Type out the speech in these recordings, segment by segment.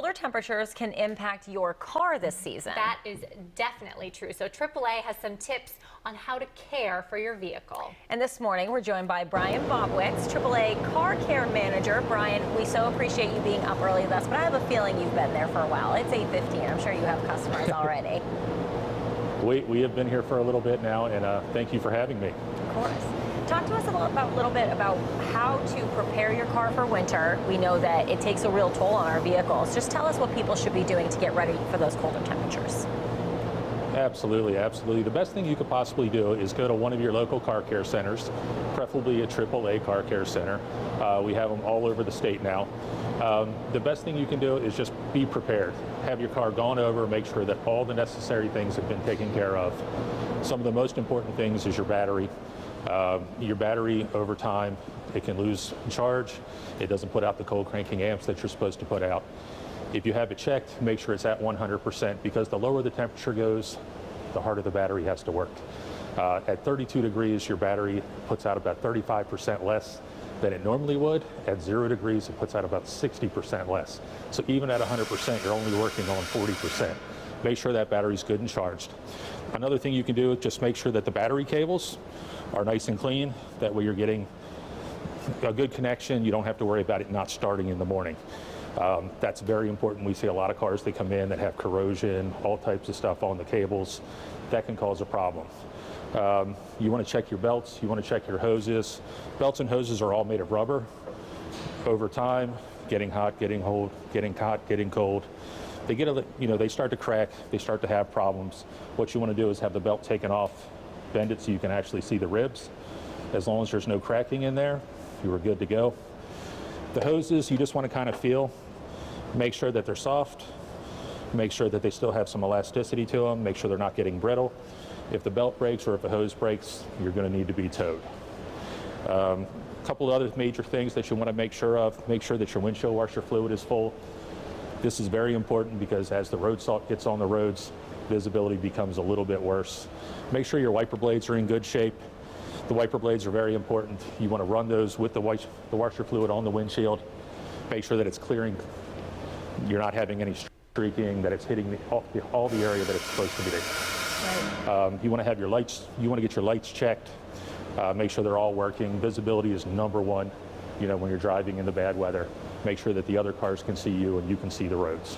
colder temperatures can impact your car this season. That is definitely true. So AAA has some tips on how to care for your vehicle. And this morning, we're joined by Brian Bobwitz, AAA Car Care Manager. Brian, we so appreciate you being up early with us, but I have a feeling you've been there for a while. It's 8:15. I'm sure you have customers already. We have been here for a little bit now, and thank you for having me. Of course. Talk to us a little bit about how to prepare your car for winter. We know that it takes a real toll on our vehicles. Just tell us what people should be doing to get ready for those colder temperatures. Absolutely, absolutely. The best thing you could possibly do is go to one of your local car care centers, preferably a AAA car care center. We have them all over the state now. The best thing you can do is just be prepared. Have your car gone over, make sure that all the necessary things have been taken care of. Some of the most important things is your battery. Your battery over time, it can lose charge. It doesn't put out the cold cranking amps that you're supposed to put out. If you have it checked, make sure it's at 100%, because the lower the temperature goes, the harder the battery has to work. At 32 degrees, your battery puts out about 35% less than it normally would. At 0 degrees, it puts out about 60% less. So even at 100%, you're only working on 40%. Make sure that battery's good and charged. Another thing you can do is just make sure that the battery cables are nice and clean. That way you're getting a good connection. You don't have to worry about it not starting in the morning. That's very important. We see a lot of cars that come in that have corrosion, all types of stuff on the cables. That can cause a problem. You want to check your belts. You want to check your hoses. Belts and hoses are all made of rubber. Over time, getting hot, getting cold, getting cold. They get they start to crack. They start to have problems. What you want to do is have the belt taken off, bend it so you can actually see the ribs. As long as there's no cracking in there, you are good to go. The hoses, you just want to kind of feel. Make sure that they're soft. Make sure that they still have some elasticity to them. Make sure they're not getting brittle. If the belt breaks or if the hose breaks, you're going to need to be towed. A couple of other major things that you want to make sure of. Make sure that your windshield washer fluid is full. This is very important because as the road salt gets on the roads, visibility becomes a little bit worse. Make sure your wiper blades are in good shape. The wiper blades are very important. You want to run those with the washer fluid on the windshield. Make sure that it's clearing. You're not having any streaking, that it's hitting all the area that it's supposed to be. Right. You want to have your lights. You want to get your lights checked. Make sure they're all working. Visibility is number one. When you're driving in the bad weather, make sure that the other cars can see you and you can see the roads.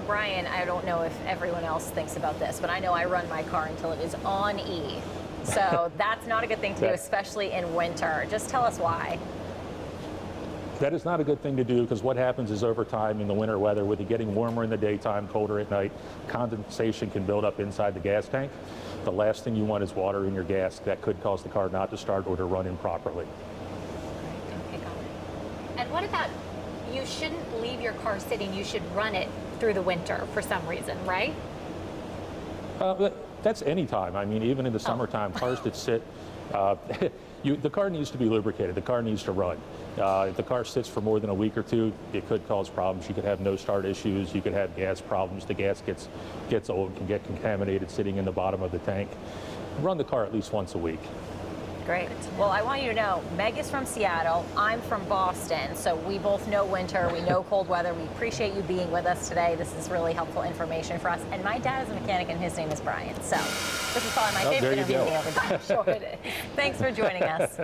Brian, I don't know if everyone else thinks about this, but I know I run my car until it is on E. So that's not a good thing to do, especially in winter. Just tell us why. That is not a good thing to do, because what happens is over time in the winter weather, with it getting warmer in the daytime, colder at night, condensation can build up inside the gas tank. The last thing you want is water in your gas. That could cause the car not to start or to run improperly. Okay, got it. And what about, you shouldn't leave your car sitting, you should run it through the winter for some reason, right? That's any time. I mean, even in the summertime, cars that sit, the car needs to be lubricated. The car needs to run. If the car sits for more than a week or two, it could cause problems. You could have no start issues. You could have gas problems. The gas gets old, can get contaminated sitting in the bottom of the tank. Run the car at least once a week. Great. Well, I want you to know, Meg is from Seattle. I'm from Boston. So we both know winter. We know cold weather. We appreciate you being with us today. This is really helpful information for us. And my dad is a mechanic, and his name is Brian. So this is probably my favorite interview of the day. I'm sure it is. Thanks for joining us.